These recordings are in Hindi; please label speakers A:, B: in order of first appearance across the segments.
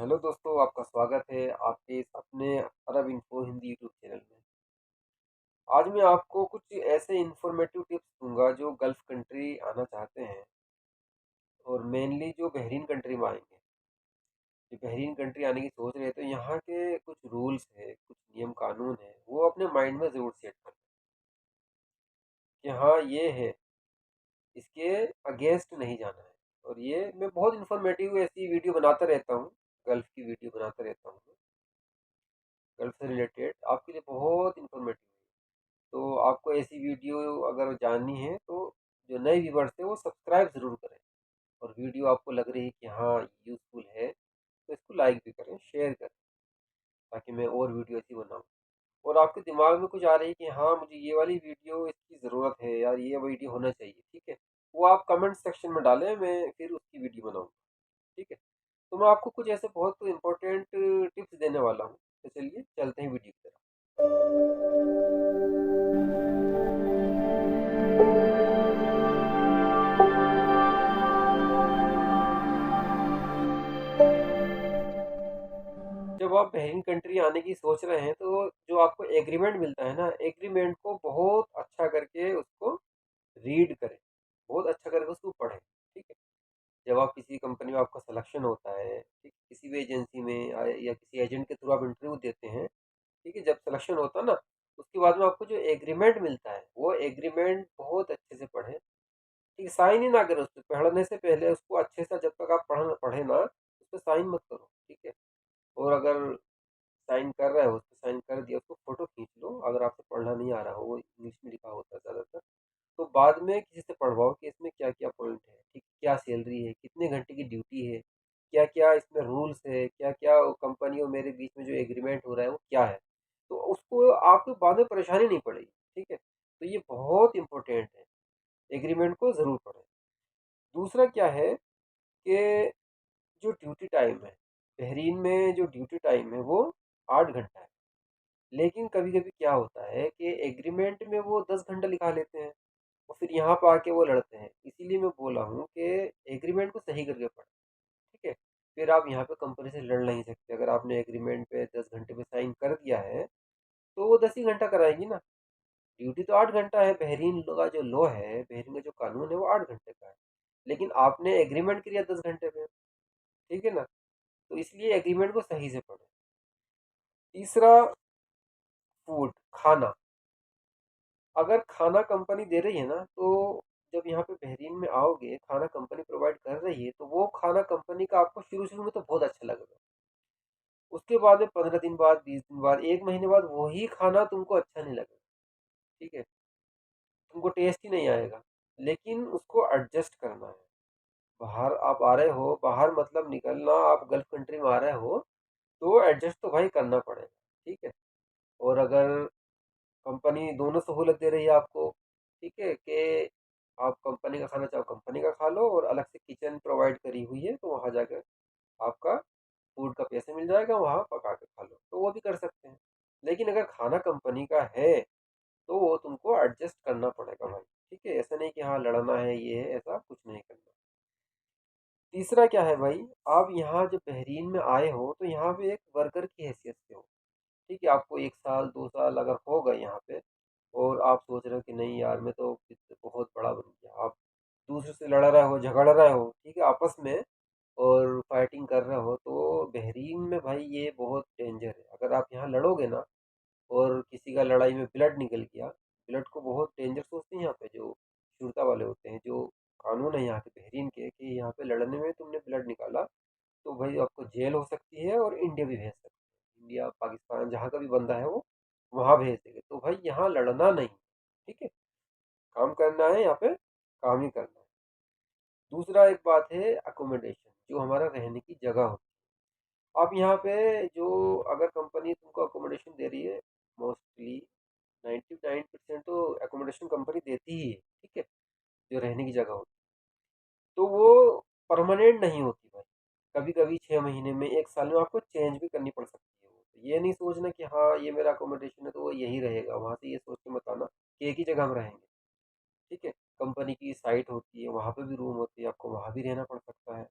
A: हेलो दोस्तों, आपका स्वागत है आपके इस अपने अरब इन्फो हिंदी यूट्यूब चैनल में। आज मैं आपको कुछ ऐसे इन्फॉर्मेटिव टिप्स दूंगा जो गल्फ कंट्री आना चाहते हैं और मेनली जो बहरीन कंट्री में आएंगे। जो बहरीन कंट्री आने की सोच रहे हैं तो यहाँ के कुछ रूल्स है, कुछ नियम कानून है, वो अपने माइंड में ज़रूर सेट करें कि हाँ ये है, इसके अगेंस्ट नहीं जाना है। और ये मैं बहुत इन्फॉर्मेटिव ऐसी वीडियो बनाता रहता हूँ, गल्फ की वीडियो बनाता रहता हूँ, गल्फ से रिलेटेड आपके लिए बहुत इन्फॉर्मेटिव है। तो आपको ऐसी वीडियो अगर जाननी है तो जो नए व्यूवर्स हैं वो सब्सक्राइब ज़रूर करें। और वीडियो आपको लग रही है कि हाँ यूज़फुल है तो इसको लाइक भी करें, शेयर करें, ताकि मैं और वीडियो ऐसी बनाऊँ। और आपके दिमाग में कुछ आ रही है कि हाँ मुझे ये वाली वीडियो इसकी ज़रूरत है यार, ये वीडियो होना चाहिए, ठीक है, वो आप कमेंट सेक्शन में डालें, मैं फिर उसकी वीडियो बनाऊँगा। ठीक है, तो मैं आपको कुछ ऐसे बहुत इंपॉर्टेंट टिप्स देने वाला हूँ। तो चलिए चलते हैं वीडियो की तरफ। जब आप बहरीन कंट्री आने की सोच रहे हैं तो जो आपको एग्रीमेंट मिलता है ना, एग्रीमेंट को बहुत अच्छा करके उसको रीड करें, बहुत अच्छा करके उसको पढ़ें। ठीक है, जब आप किसी कंपनी में आपका सिलेक्शन होता है, ठीक, किसी भी एजेंसी में या किसी एजेंट के थ्रू आप इंटरव्यू देते हैं, ठीक है, जब सिलेक्शन होता है ना, उसके बाद में आपको जो एग्रीमेंट मिलता है वो एग्रीमेंट बहुत अच्छे से पढ़ें। ठीक, साइन ही ना करें उस पर, पढ़ने से पहले उसको अच्छे से, जब तक आप पढ़े ना उस पर साइन मत करो। ठीक है, और अगर साइन कर रहा है, उस पे साइन कर दिया, उसको फ़ोटो खींच लो, अगर आपसे पढ़ना नहीं आ रहा हो, वो इंग्लिश में लिखा होता है ज़्यादातर, तो बाद में किसी से पढ़वाओ कि इसमें क्या-क्या पॉइंट है, ठीक, क्या सैलरी है, कितने घंटे की ड्यूटी है, क्या-क्या इसमें रूल्स है, क्या-क्या कंपनी और मेरे बीच में जो एग्रीमेंट हो रहा है वो क्या है। तो उसको आपको बाद में परेशानी नहीं पड़ेगी, ठीक है? तो ये बहुत इम्पोर्टेंट है, एग्रीमेंट को ज़रूर पढ़ें। दूसरा क्या है कि जो ड्यूटी टाइम है, बहरीन में जो ड्यूटी टाइम है वो 8 घंटा है। लेकिन कभी-कभी क्या होता है कि एग्रीमेंट में वो 10 घंटा लिखा लेते हैं और फिर यहाँ पे आके वो लड़ते हैं। इसीलिए मैं बोला हूँ कि एग्रीमेंट को सही करके पढ़ें, ठीक है? फिर आप यहाँ पे कंपनी से लड़ नहीं सकते। अगर आपने एग्रीमेंट पे 10 घंटे पे साइन कर दिया है, तो वो 10 ही घंटा कराएँगी ना। ड्यूटी तो 8 घंटा है, बहरीन का जो लॉ है, बहरीन का जो कानून है वो 8 घंटे का है। लेकिन आपने एग्रीमेंट किया 10 घंटे पे, ठीक है ना? तो इसलिए एग्रीमेंट को सही से पढ़ें। तीसरा, फूड, खाना। अगर खाना कंपनी दे रही है ना, तो जब यहाँ पे बहरीन में आओगे, खाना कंपनी प्रोवाइड कर रही है, तो वो खाना कंपनी का आपको शुरू-शुरू में तो बहुत अच्छा लगेगा। उसके बाद में 15 दिन बाद, 20 दिन बाद, 1 महीने बाद वही खाना तुमको अच्छा नहीं लगेगा, ठीक है? तुमको टेस्ट ही नहीं आएगा, लेकिन उसको एडजस्ट करना है। बाहर आप आ रहे हो, बाहर मतलब निकलना, आप गल्फ कंट्री में आ रहे हो, तो एडजस्ट तो भाई करना पड़ेगा, ठीक है? और अगर कंपनी दोनों सहूलत दे रही है आपको, ठीक है, कि आप कंपनी का खाना चाहो कंपनी का खा लो और अलग से किचन प्रोवाइड करी हुई है, तो वहाँ जाकर आपका फूड का पैसे मिल जाएगा, वहाँ पका के खा लो, तो वो भी कर सकते हैं। लेकिन अगर खाना कंपनी का है तो वो तुमको एडजस्ट करना पड़ेगा भाई, ठीक है, ऐसा नहीं कि हाँ लड़ना है, ये है, ऐसा कुछ नहीं करना। तीसरा क्या है भाई, आप यहाँ जब बहरीन में आए हो तो यहाँ पे एक वर्कर की हैसियत से हो, ठीक है, आपको 1 साल 2 साल अगर हो गए यहाँ पे और आप सोच रहे हो कि नहीं यार मैं तो बहुत बड़ा बन गया, आप दूसरे से लड़ रहे हो, झगड़ रहे हो, ठीक है, आपस में, और फाइटिंग कर रहे हो, तो बहरीन में भाई ये बहुत डेंजर है। अगर आप यहाँ लड़ोगे ना और किसी का लड़ाई में ब्लड निकल गया, ब्लड को बहुत डेंजर सोचते हैं यहाँ पे जो शुरता वाले होते हैं, जो कानून है यहाँ के बहरीन के, कि यहाँ पे लड़ने में तुमने ब्लड निकाला तो भाई आपको जेल हो सकती है और इंडिया भी भेज सकते हैं। इंडिया, पाकिस्तान, जहाँ का भी बंदा है वो वहाँ भेज देंगे। तो भाई यहाँ लड़ना नहीं, ठीक है? काम करना है यहाँ पे, काम ही करना है। दूसरा एक बात है अकोमोडेशन, जो हमारा रहने की जगह होती है। आप यहाँ पे जो, अगर कंपनी तुमको अकोमोडेशन दे रही है, मोस्टली 99% तो अकोमोडेशन कंपनी देती ही है, ठीक है? जो रहने की जगह होती है, तो वो परमानेंट नहीं होती भाई। कभी-कभी 6 महीने में, 1 साल में आपको चेंज भी करनी पड़ सकती है वो। तो ये नहीं सोचना कि हाँ, ये मेरा अकोमोडेशन है तो वो यहीं रहेगा, वहाँ से ये सोच के मत आना कि एक ही जगह हम रहेंगे, ठीक है? कंपनी की साइट होती है, वहाँ पे भी रूम होती है, आपको वहाँ भी रहना पड़ सकता है।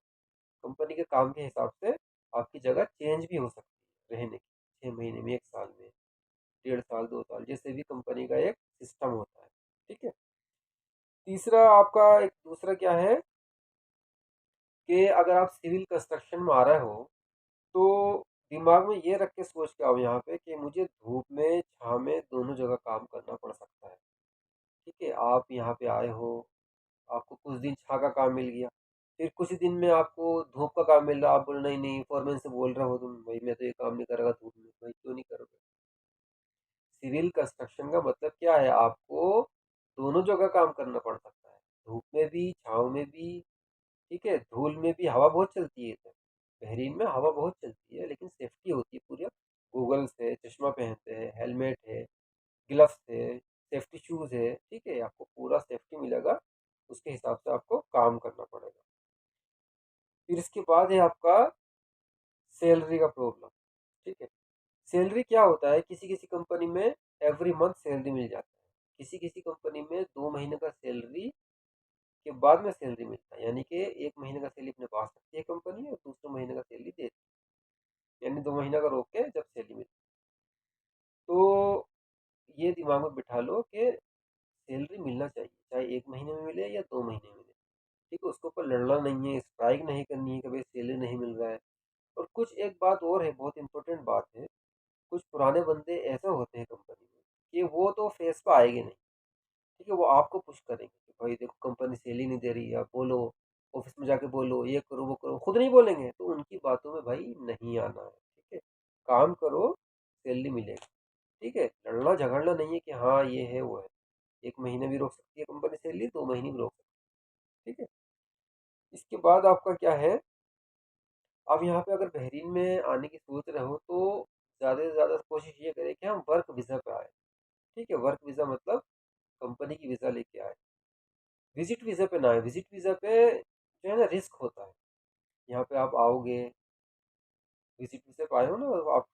A: कंपनी के काम के हिसाब से आपकी जगह चेंज भी हो सकती है रहने की, 6 महीने में, 1 साल में, 1.5 साल, 2 साल, जैसे भी कंपनी का एक सिस्टम होता है, ठीक है? तीसरा आपका एक दूसरा क्या है कि अगर आप सिविल कंस्ट्रक्शन में आ रहे हो, तो दिमाग में ये रख के सोच के आओ यहाँ पे कि मुझे धूप में, छाँव में दोनों जगह काम करना पड़ सकता है, ठीक है? आप यहाँ पे आए हो, आपको कुछ दिन छाँव का काम मिल गया, फिर कुछ दिन में आपको धूप का काम मिल रहा, आप बोलो नहीं, नहीं फोरमैन से बोल रहे हो तुम, भाई मैं तो ये काम नहीं करूँगा धूप में, भाई क्यों नहीं करोगे? सिविल कंस्ट्रक्शन का मतलब क्या है? आपको दोनों जगह काम करना पड़ सकता है, धूप में भी, छाँव में भी, ठीक है? धूल में भी हवा बहुत चलती है इधर, बहरीन में हवा बहुत चलती है, लेकिन सेफ्टी होती है पूरी। गूगल्स है, चश्मा पहनते हैं, हेलमेट है, ग्लव्स है, सेफ्टी शूज़ है, ठीक है? आपको पूरा सेफ्टी मिलेगा, उसके हिसाब से आपको काम करना पड़ेगा। फिर इसके बाद है आपका सैलरी का प्रॉब्लम, ठीक है? सैलरी क्या होता है, किसी-किसी कंपनी में एवरी मंथ सैलरी मिल जाता है, किसी-किसी कंपनी में 2 महीने का सैलरी के बाद में सैलरी मिलता है, यानी कि 1 महीने का सैलरी अपने पास रखती है कंपनी और दूसरे महीने का सैलरी देती है, यानी 2 महीने का रोक के जब सैलरी मिलती है। तो ये दिमाग में बिठा लो कि सैलरी मिलना चाहिए, चाहे 1 महीने में मिले या 2 महीने में मिले, ठीक है? उसके ऊपर लड़ना नहीं है, स्ट्राइक नहीं करनी है कि भाई सैलरी नहीं मिल रहा है। और कुछ एक बात और है, बहुत इंपॉर्टेंट बात है, कुछ पुराने बंदे ऐसे होते हैं कंपनी में कि वो तो फेस पे आएँगे नहीं, ठीक है? वो आपको पुश करेंगे कि भाई देखो कंपनी सैलरी नहीं दे रही है, आप बोलो, ऑफ़िस में जाके बोलो, ये करो, वो करो, खुद नहीं बोलेंगे, तो उनकी बातों में भाई नहीं आना है, ठीक है? काम करो, सैलरी मिलेगी, ठीक है? लड़ना झगड़ना नहीं है कि हाँ, ये है, वो है। 1 महीने भी रोक सकती है कंपनी सैलरी, 2 महीने भी रोक सकती है, ठीक है? इसके बाद आपका क्या है, आप यहाँ पे अगर बहरीन में आने की सोच रहे हो, तो ज़्यादा से ज़्यादा कोशिश ये करें कि हम वर्क वीज़ा पे आएँ, ठीक है? वर्क वीज़ा मतलब कंपनी की वीज़ा लेके आएँ। विज़िट वीज़ा पे ना आएँ, विज़िट वीज़ा पे जो है ना रिस्क होता है। यहाँ पे आप आओगे, विज़िट वीज़ा पे आए हो ना, आप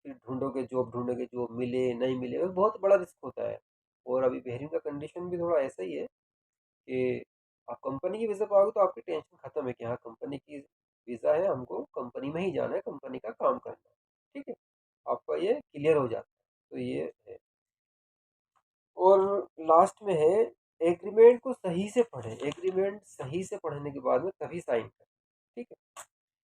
A: फिर ढूँढोगे, जॉब ढूँढोगे, जॉब मिले, नहीं मिले, वो बहुत बड़ा रिस्क होता है। और अभी बहरीन का कंडीशन भी थोड़ा ऐसा ही है कि आप कंपनी की वीज़ा पे आओगे तो आपकी टेंशन खत्म है कि हाँ, कंपनी की वीज़ा है, हमको कंपनी में ही जाना है, कंपनी का काम करना है, ठीक है? आपका ये क्लियर हो जाता है, तो ये है। और लास्ट में है, एग्रीमेंट को सही से पढ़ें, एग्रीमेंट सही से पढ़ने के बाद में तभी साइन करें, ठीक है?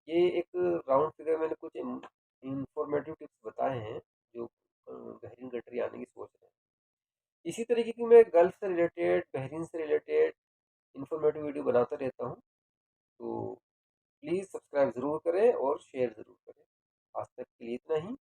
A: ये एक राउंड फिगर मैंने कुछ इंफॉर्मेटिव टिप्स बताए हैं जो बहरीन कंट्री आने की सोच रहे हैं। इसी तरीके की मैं गल्फ से रिलेटेड, बहरीन से रिलेटेड इंफॉर्मेटिव वीडियो बनाता रहता हूँ, तो प्लीज़ सब्सक्राइब ज़रूर करें और शेयर ज़रूर करें। आज तक के लिए इतना ही।